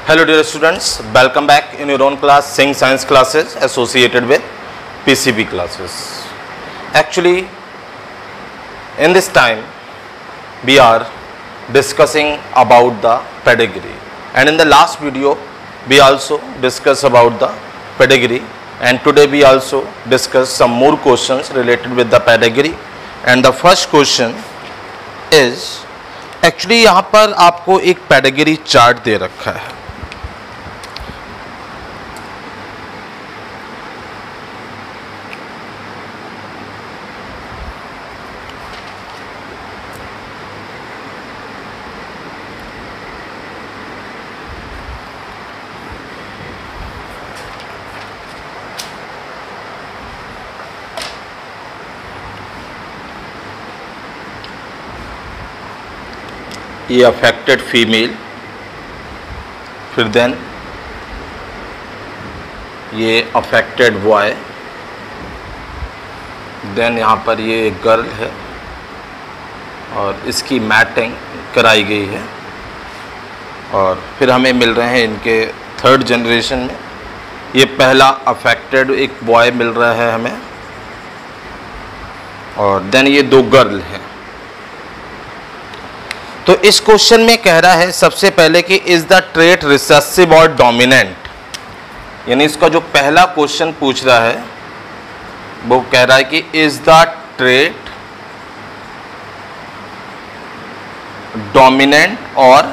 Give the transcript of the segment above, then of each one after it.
Hello dear students, welcome back in your own class, Sync Science classes associated with PCB classes. Actually, in this time we are discussing about the pedigree, and in the last video we also discussed about the pedigree, and today we also discuss some more questions related with the pedigree. And the first question is, actually यहाँ पर आपको एक pedigree chart दे रखा है. ये affected female, फिर then ये affected boy, then यहाँ पर ये एक गर्ल है और इसकी मैटिंग कराई गई है, और फिर हमें मिल रहे हैं इनके थर्ड जनरेशन में ये पहला अफेक्टेड एक बॉय मिल रहा है हमें, और देन ये दो गर्ल हैं. तो इस क्वेश्चन में कह रहा है सबसे पहले कि इज द ट्रेट रिसेसिव और डोमिनेंट, यानी इसका जो पहला क्वेश्चन पूछ रहा है वो कह रहा है कि इज द ट्रेट डोमिनेंट और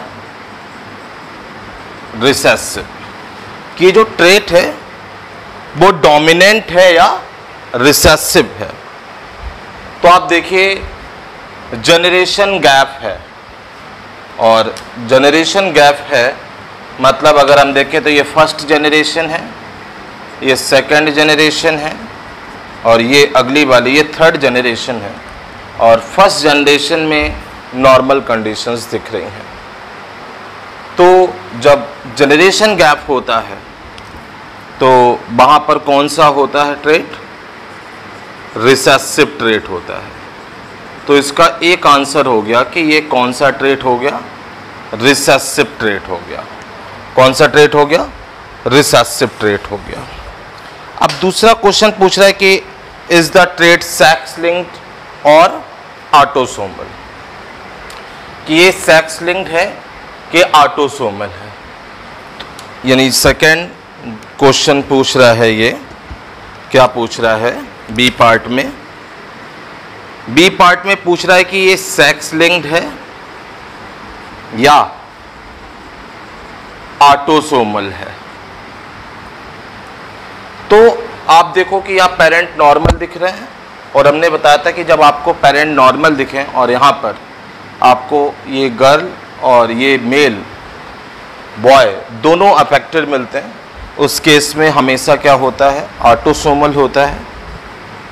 रिसेसिव, कि जो ट्रेट है वो डोमिनेंट है या रिसेसिव है. तो आप देखिए जनरेशन गैप है, और जनरेशन गैप है मतलब अगर हम देखें तो ये फर्स्ट जनरेशन है, ये सेकंड जनरेशन है, और ये अगली वाली ये थर्ड जनरेशन है, और फर्स्ट जनरेशन में नॉर्मल कंडीशंस दिख रही हैं. तो जब जनरेशन गैप होता है तो वहाँ पर कौन सा होता है ट्रेट? रिसेसिव ट्रेट होता है. तो इसका एक आंसर हो गया कि ये कौन सा ट्रेट हो गया? रिसेसिव ट्रेट हो गया. कौन सा ट्रेट हो गया? रिसेसिव ट्रेट हो गया. अब दूसरा क्वेश्चन पूछ रहा है कि is the trait sex linked और ऑटोसोमल, कि ये सेक्स लिंक्ड है कि ऑटोसोमल है. यानी सेकंड क्वेश्चन पूछ रहा है, ये क्या पूछ रहा है? बी पार्ट में, बी पार्ट में पूछ रहा है कि ये सेक्स लिंक्ड है या ऑटोसोमल है. तो आप देखो कि यहाँ पेरेंट नॉर्मल दिख रहे हैं, और हमने बताया था कि जब आपको पेरेंट नॉर्मल दिखें और यहाँ पर आपको ये गर्ल और ये मेल बॉय दोनों अफेक्टेड मिलते हैं, उस केस में हमेशा क्या होता है? ऑटोसोमल होता है.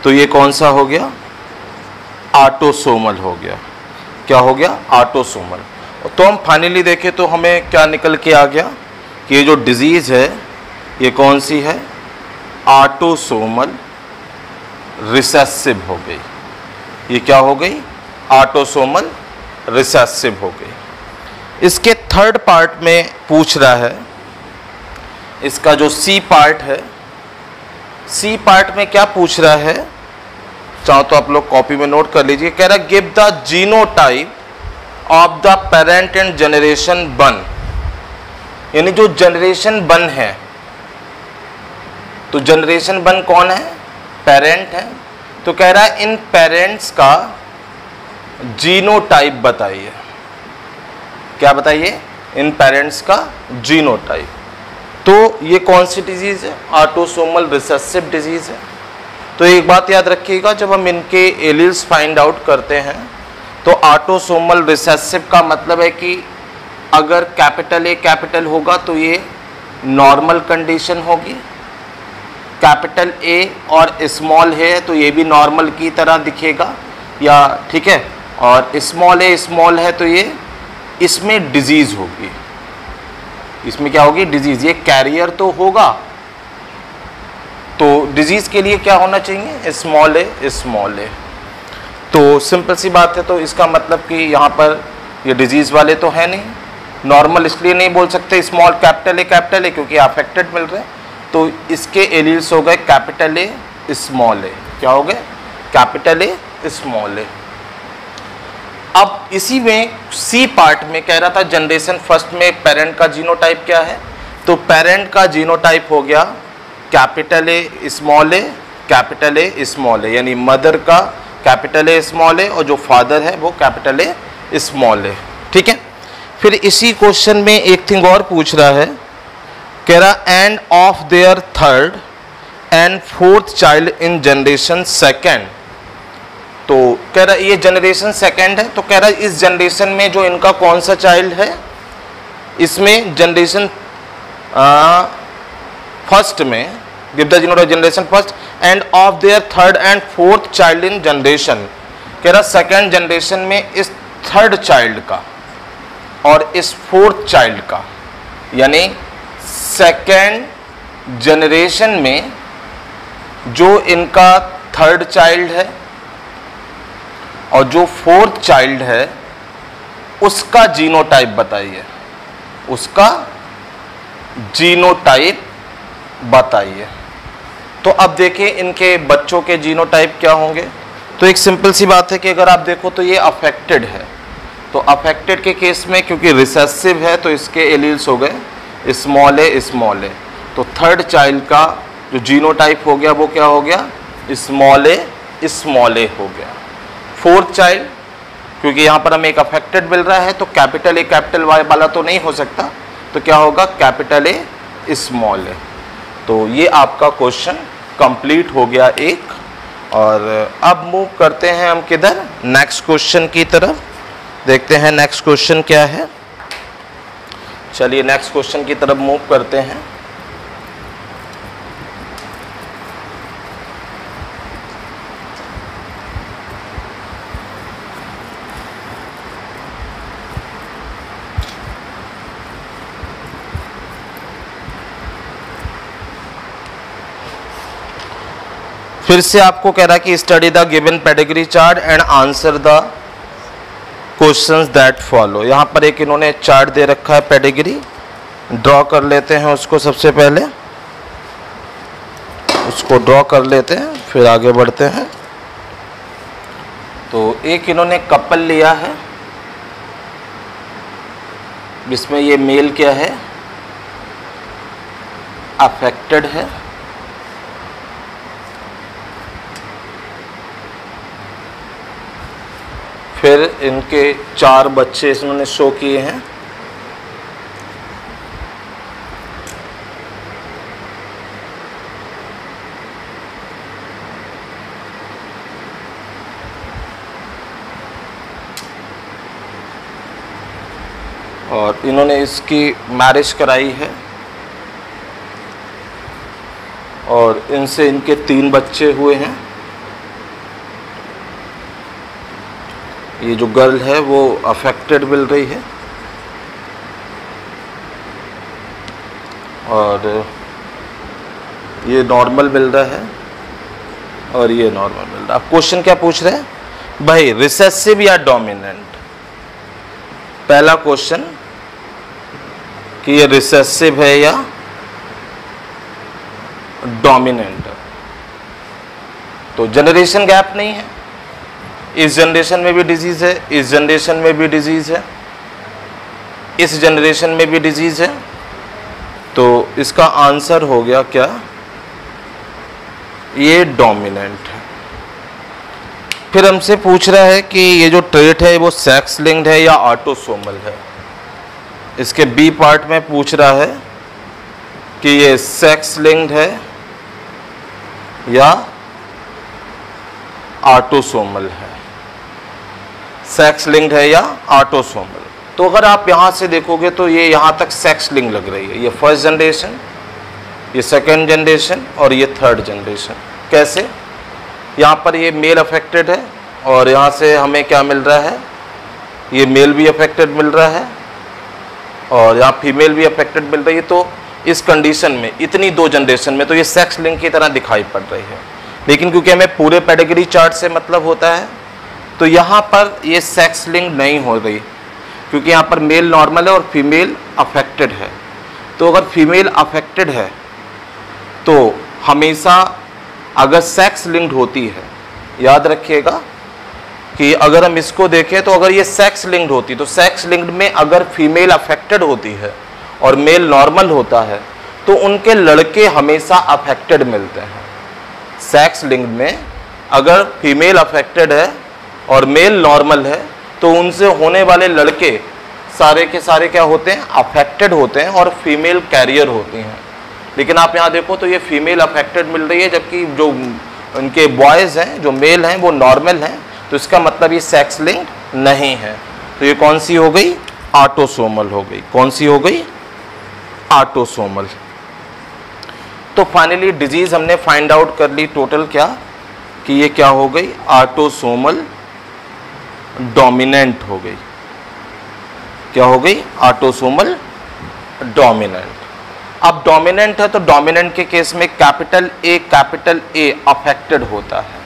तो ये कौन सा हो गया? ऑटोसोमल हो गया. क्या हो गया? ऑटोसोमल. तो हम फाइनली देखें तो हमें क्या निकल के आ गया कि ये जो डिजीज़ है ये कौन सी है? ऑटोसोमल रिसेसिव हो गई. ये क्या हो गई? ऑटोसोमल रिसेसिव हो गई. इसके थर्ड पार्ट में पूछ रहा है, इसका जो सी पार्ट है, सी पार्ट में क्या पूछ रहा है? चाहो तो आप लोग कॉपी में नोट कर लीजिए. कह रहा है give the genotype of the parent and generation 1, यानी जो जनरेशन 1 है, तो जनरेशन 1 कौन है? पेरेंट है. तो कह रहा है इन पेरेंट्स का जीनोटाइप बताइए. क्या बताइए? इन पेरेंट्स का जीनोटाइप. तो ये कौन सी डिजीज है? ऑटोसोमल रिसेसिव डिजीज है. तो एक बात याद रखिएगा, जब हम इनके एलील्स फाइंड आउट करते हैं तो ऑटोसोमल रिसेसिव का मतलब है कि अगर कैपिटल ए कैपिटल होगा तो ये नॉर्मल कंडीशन होगी, कैपिटल ए और स्मॉल है तो ये भी नॉर्मल की तरह दिखेगा, या ठीक है, और स्मॉल ए स्मॉल है तो ये इसमें डिजीज़ होगी. इसमें क्या होगी? डिजीज़. ये कैरियर तो होगा, तो डिजीज़ के लिए क्या होना चाहिए? स्मॉल ए स्मॉल ए. तो सिंपल सी बात है. तो इसका मतलब कि यहाँ पर ये डिजीज़ वाले तो है नहीं, नॉर्मल इसलिए नहीं बोल सकते स्मॉल कैपिटल ए क्योंकि अफेक्टेड मिल रहे हैं, तो इसके एलील्स हो गए कैपिटल ए स्मॉल ए। क्या हो गए? Capital A small A. अब इसी में सी पार्ट में कह रहा था जनरेशन फर्स्ट में पेरेंट का जीनोटाइप क्या है, तो पेरेंट का जीनोटाइप हो गया capital A small A, capital A small A, यानी मदर का कैपिटल ए स्मॉल ए और जो फादर है वो कैपिटल ए स्मॉल ए। ठीक है। फिर इसी क्वेश्चन में एक थिंग और पूछ रहा है, कह रहा end of their third and fourth child in generation second. तो कह रहा ये जनरेशन सेकेंड है, तो कह रहा इस जनरेशन में जो इनका कौन सा चाइल्ड है, इसमें जनरेशन फर्स्ट में give the genotype generation first end of their third and fourth child in generation. कह रहा सेकेंड जनरेशन में इस थर्ड चाइल्ड का और इस फोर्थ चाइल्ड का, यानी सेकेंड जनरेशन में जो इनका थर्ड चाइल्ड है और जो फोर्थ चाइल्ड है उसका जीनोटाइप बताइए, उसका जीनोटाइप बताइए। तो अब देखिए इनके बच्चों के जीनोटाइप क्या होंगे। तो एक सिंपल सी बात है कि अगर आप देखो तो ये अफेक्टेड है, तो अफेक्टेड के केस में क्योंकि रिसेसिव है तो इसके एलील्स हो गए स्मॉल ए। तो थर्ड चाइल्ड का जो जीनोटाइप हो गया वो क्या हो गया? स्मॉल ए हो गया। फोर्थ चाइल्ड क्योंकि यहाँ पर हमें एक अफेक्टेड मिल रहा है तो कैपिटल ए कैपिटल वाई वाला तो नहीं हो सकता, तो क्या होगा? कैपिटल ए स्मॉल ए। तो ये आपका क्वेश्चन कंप्लीट हो गया एक। और अब मूव करते हैं हम किधर? नेक्स्ट क्वेश्चन की तरफ। देखते हैं नेक्स्ट क्वेश्चन क्या है। चलिए नेक्स्ट क्वेश्चन की तरफ मूव करते हैं। फिर से आपको कह रहा है कि study the given pedigree chart and answer the questions that follow. यहाँ पर एक इन्होंने चार्ट दे रखा है पेडिग्री, ड्रॉ कर लेते हैं उसको। सबसे पहले उसको ड्रॉ कर लेते हैं फिर आगे बढ़ते हैं। तो एक इन्होंने कपल लिया है जिसमें ये मेल क्या है? अफेक्टेड है। फिर इनके 4 बच्चे इन्होंने शो किए हैं। और इन्होंने इसकी मैरिज कराई है और इनसे इनके 3 बच्चे हुए हैं। ये जो गर्ल है वो अफेक्टेड मिल रही है और ये नॉर्मल मिल रहा है और ये नॉर्मल मिल रहा है। अब क्वेश्चन क्या पूछ रहे हैं भाई? रिसेसिव या डोमिनेंट? पहला क्वेश्चन कि ये रिसेसिव है या डोमिनेंट। तो जनरेशन गैप नहीं है, इस जनरेशन में भी डिजीज है, इस जनरेशन में भी डिजीज है, इस जनरेशन में भी डिजीज है। तो इसका आंसर हो गया क्या? ये डोमिनेंट है। फिर हमसे पूछ रहा है कि ये जो ट्रेट है वो सेक्स लिंक्ड है या ऑटोसोमल है। इसके बी पार्ट में पूछ रहा है कि ये सेक्स लिंक्ड है या ऑटोसोमल है। सेक्स लिंक्ड है या ऑटोसोमल। तो अगर आप यहाँ से देखोगे तो ये यहाँ तक सेक्स लिंक लग रही है। ये फर्स्ट जनरेशन, ये सेकंड जनरेशन और ये थर्ड जनरेशन। कैसे? यहाँ पर ये मेल अफेक्टेड है और यहाँ से हमें क्या मिल रहा है? ये मेल भी अफेक्टेड मिल रहा है और यहाँ फीमेल भी अफेक्टेड मिल रही है। तो इस कंडीशन में इतनी 2 जनरेशन में तो ये सेक्स लिंक की तरह दिखाई पड़ रही है। लेकिन क्योंकि हमें पूरे पेडिग्री चार्ट से मतलब होता है तो यहाँ पर ये सेक्स लिंक नहीं हो रही। क्योंकि यहाँ पर मेल नॉर्मल है और फीमेल अफेक्टेड है। तो अगर फीमेल अफेक्टेड है तो हमेशा अगर सेक्स लिंक्ड होती है, याद रखिएगा कि अगर हम इसको देखें तो अगर ये सेक्स लिंक्ड होती तो सेक्स लिंक्ड में अगर फीमेल अफेक्टेड होती है और मेल नॉर्मल होता है तो उनके लड़के हमेशा अफेक्टेड मिलते हैं। सेक्स लिंक्ड में अगर फीमेल अफेक्टेड है और मेल नॉर्मल है तो उनसे होने वाले लड़के सारे के सारे क्या होते हैं, अफेक्टेड होते हैं और फीमेल कैरियर होती हैं। लेकिन आप यहाँ देखो तो ये फीमेल अफेक्टेड मिल रही है, जबकि जो उनके बॉयज़ हैं, जो मेल हैं, वो नॉर्मल हैं। तो इसका मतलब ये सेक्स लिंक्ड नहीं है। तो ये कौन सी हो गई, ऑटोसोमल हो गई। कौन सी हो गई, ऑटोसोमल। तो फाइनली डिजीज हमने फाइंड आउट कर ली टोटल क्या, कि ये क्या हो गई, ऑटोसोमल डोमिनेंट हो गई। क्या हो गई, ऑटोसोमल डोमिनेंट। अब डोमिनेंट है तो डोमिनेंट के केस में कैपिटल ए अफेक्टेड होता है।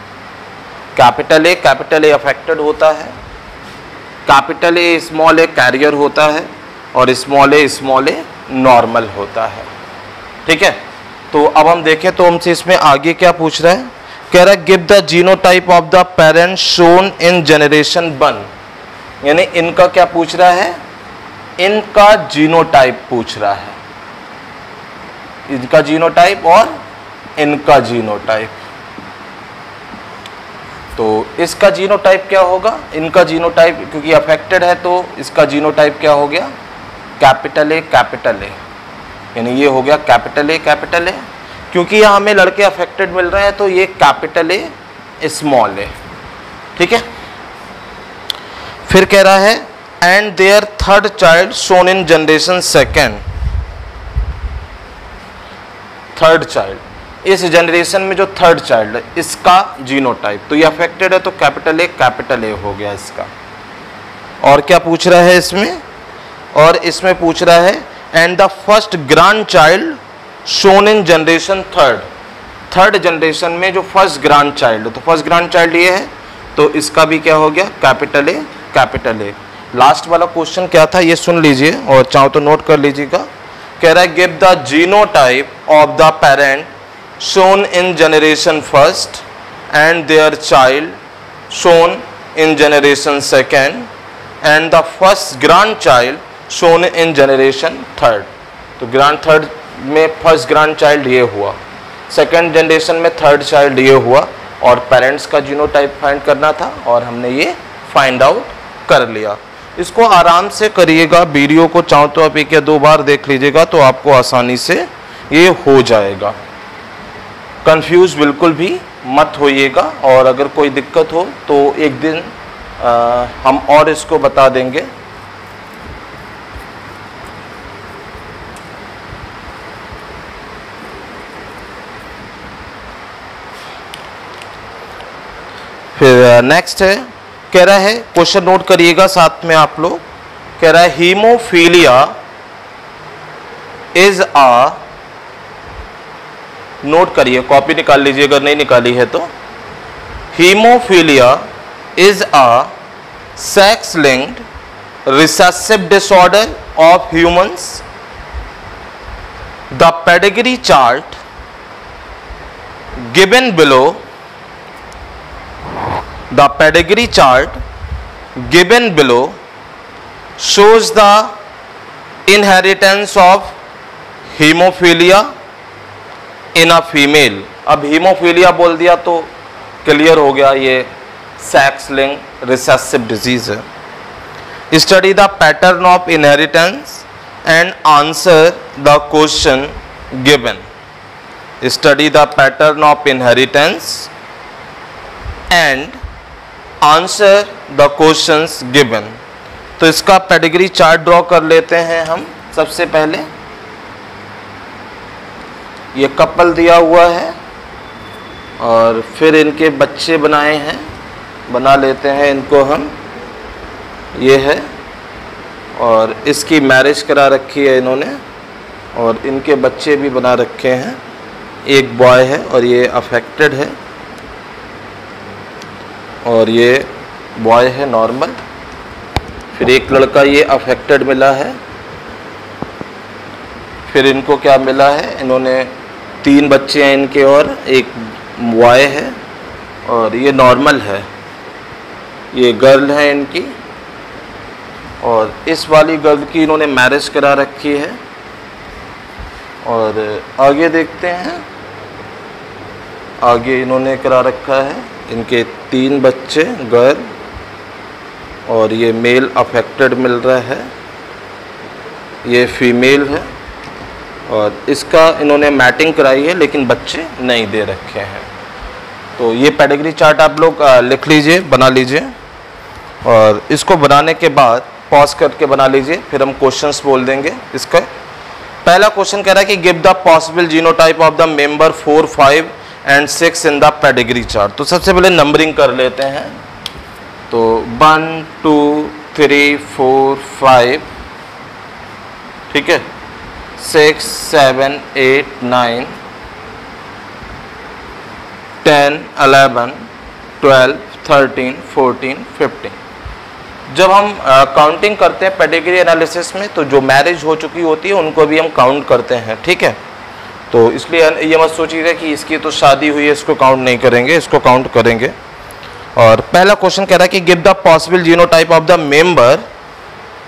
कैपिटल ए अफेक्टेड होता है। Capital A small a carrier होता है और स्मॉल ए नॉर्मल होता है। ठीक है, तो अब हम देखें तो हमसे इसमें आगे क्या पूछ रहा है, कह रहा है give the genotype of the parent shown in generation 1। यानी इनका क्या पूछ रहा है, इनका जीनोटाइप पूछ रहा है। इनका जीनोटाइप और इनका जीनोटाइप। तो इसका जीनोटाइप क्या होगा, इनका जीनोटाइप, क्योंकि अफेक्टेड है तो इसका जीनोटाइप क्या हो गया, कैपिटल ए। यानी ये हो गया कैपिटल ए। क्योंकि यहाँ हमें लड़के अफेक्टेड मिल रहे हैं तो ये कैपिटल ए स्मॉल ए। ठीक है, फिर कह रहा है and there third child shown in generation second. Third child, इस जनरेशन में जो थर्ड चाइल्ड है इसका जीनोटाइप, तो ये अफेक्टेड है तो कैपिटल ए हो गया इसका। और क्या पूछ रहा है इसमें, और इसमें पूछ रहा है and the first grand child shown in generation third generation में जो फर्स्ट ग्रैंड चाइल्ड है, तो फर्स्ट ग्रैंड चाइल्ड ये है तो इसका भी क्या हो गया, कैपिटल ए। लास्ट वाला क्वेश्चन क्या था ये सुन लीजिए और चाहो तो नोट कर लीजिएगा। कह रहा है give the genotype of the parent shown in generation first and their child shown in generation second and the first grand child shown in generation third. तो ग्रैंड थर्ड में फर्स्ट ग्रैंड चाइल्ड ये हुआ, second generation में third child ये हुआ, और parents का genotype find करना था और हमने ये फाइंड आउट कर लिया। इसको आराम से करिएगा, वीडियो को चाहो तो आप 1 या 2 बार देख लीजिएगा तो आपको आसानी से ये हो जाएगा। कंफ्यूज बिल्कुल भी मत होइएगा, और अगर कोई दिक्कत हो तो एक दिन हम और इसको बता देंगे। फिर नेक्स्ट है, कह रहा है क्वेश्चन नोट करिएगा साथ में आप लोग। कह रहा है हीमोफीलिया इज आ, नोट करिए, कॉपी निकाल लीजिए अगर नहीं निकाली है तो। Haemophilia is a sex linked recessive disorder of humans. The pedigree chart given below, the pedigree chart given below shows the inheritance of hemophilia in a female। अब haemophilia बोल दिया तो क्लियर हो गया ये सेक्स लिंक्ड रिसेसिव डिजीज है। Study the pattern of inheritance and answer the question given. Study the pattern of inheritance and answer the questions given. तो इसका पेडिग्री चार्ट ड्रॉ कर लेते हैं हम। सबसे पहले ये कपल दिया हुआ है और फिर इनके बच्चे बनाए हैं, बना लेते हैं इनको हम। ये है और इसकी मैरिज करा रखी है इन्होंने और इनके बच्चे भी बना रखे हैं। एक बॉय है और ये अफेक्टेड है और ये बॉय है नॉर्मल। फिर एक लड़का ये अफेक्टेड मिला है, फिर इनको क्या मिला है, इन्होंने 3 बच्चे हैं इनके और एक बॉय है, और ये नॉर्मल है, ये गर्ल है इनकी, और इस वाली गर्ल की इन्होंने मैरिज करा रखी है। और आगे देखते हैं, आगे इन्होंने करा रखा है, इनके 3 बच्चे गर्ल, और ये मेल अफेक्टेड मिल रहा है, ये फीमेल है, और इसका इन्होंने मैटिंग कराई है लेकिन बच्चे नहीं दे रखे हैं। तो ये पेडिग्री चार्ट आप लोग लिख लीजिए, बना लीजिए, और इसको बनाने के बाद पॉज करके बना लीजिए, फिर हम क्वेश्चंस बोल देंगे। इसका पहला क्वेश्चन कह रहा है कि give the possible genotype of the member 4, 5 and 6 in the pedigree chart. तो सबसे पहले नंबरिंग कर लेते हैं। तो 1, 2, 3, 4, 5, ठीक है, 6, 7, 8, 9, 10, 11, 12, 13, 14, 15। जब हम काउंटिंग करते हैं पेडिग्री एनालिसिस में, तो जो मैरिज हो चुकी होती है उनको भी हम काउंट करते हैं, ठीक है। तो इसलिए ये मत सोचिएगा कि इसकी तो शादी हुई है इसको काउंट नहीं करेंगे, इसको काउंट करेंगे। और पहला क्वेश्चन कह रहा है कि give the possible genotype of the member,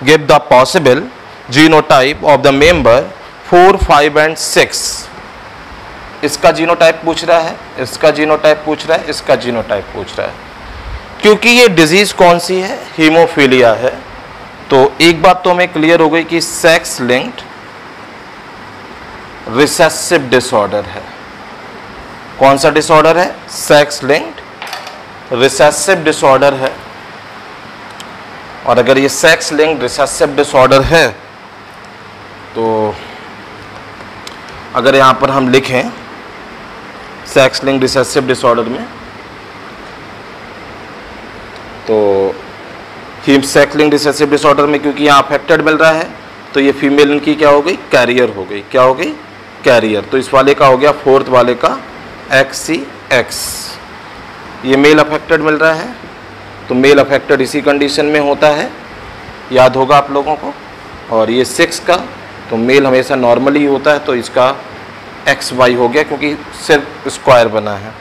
give the possible genotype of the member 4, 5 and 6। इसका जीनोटाइप पूछ रहा है, इसका जीनोटाइप पूछ रहा है, इसका जीनोटाइप पूछ रहा है। क्योंकि ये डिजीज कौन सी है, हीमोफीलिया है, तो एक बात तो हमें क्लियर हो गई कि सेक्स लिंक्ड रिसेसिव डिसऑर्डर है। कौन सा डिसऑर्डर है, सेक्स लिंक्ड रिसेसिव डिसऑर्डर है। और अगर ये सेक्स लिंक्ड रिसेसिव डिसऑर्डर है, तो अगर यहां पर हम लिखें सेक्स लिंक्ड रिसेसिव डिसऑर्डर में, तो सेक्स लिंक्ड रिसेसिव डिसऑर्डर में क्योंकि यहाँ अफेक्टेड मिल रहा है, तो ये फीमेल इनकी क्या हो गई, कैरियर हो गई। क्या हो गई, कैरियर। तो इस वाले का हो गया, 4th वाले का XCX। ये मेल अफेक्टेड मिल रहा है, तो मेल अफेक्टेड इसी कंडीशन में होता है, याद होगा आप लोगों को। और ये 6 का, तो मेल हमेशा नॉर्मली होता है, तो इसका XY हो गया क्योंकि सिर्फ स्क्वायर बना है।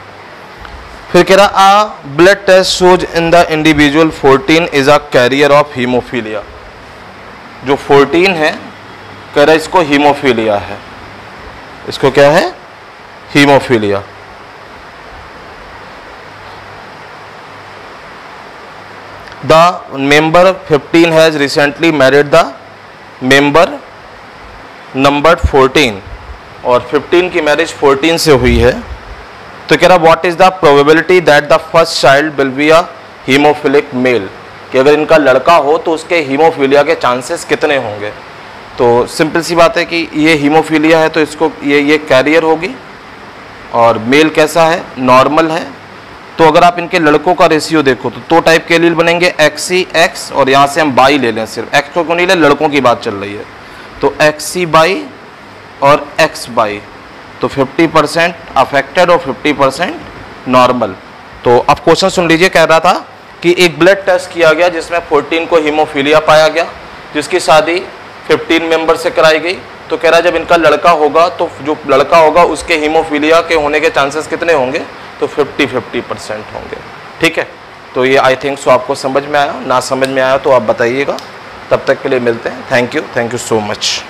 फिर कह रहा आ blood test shows in the individual 14 is a carrier of haemophilia. जो 14 है, कह रहा इसको हीमोफीलिया है, इसको क्या है, haemophilia. The member 15 has recently married the member number 14, और 15 की मैरिज 14 से हुई है। तो कह रहा what is the probability that the first child will be a haemophilic male, कि अगर इनका लड़का हो तो उसके हीमोफीलिया के चांसेस कितने होंगे। तो सिंपल सी बात है कि ये हीमोफीलिया है, तो इसको ये कैरियर होगी, और मेल कैसा है, नॉर्मल है। तो अगर आप इनके लड़कों का रेशियो देखो तो 2 टाइप के एलील बनेंगे, XCX, और यहाँ से हम बाई ले लें, सिर्फ X को नहीं ले, लड़कों की बात चल रही है, तो XC बाई और X बाई, तो 50% अफेक्टेड और 50% नॉर्मल। तो अब क्वेश्चन सुन लीजिए, कह रहा था कि एक ब्लड टेस्ट किया गया जिसमें 14 को हीमोफीलिया पाया गया, जिसकी शादी 15 मेंबर से कराई गई। तो कह रहा जब इनका लड़का होगा तो जो लड़का होगा उसके हीमोफीलिया के होने के चांसेस कितने होंगे, तो 50% होंगे, ठीक है। तो ये आई थिंक सो आपको समझ में आया, ना समझ में आया तो आप बताइएगा। तब तक के लिए मिलते हैं, थैंक यू सो मच।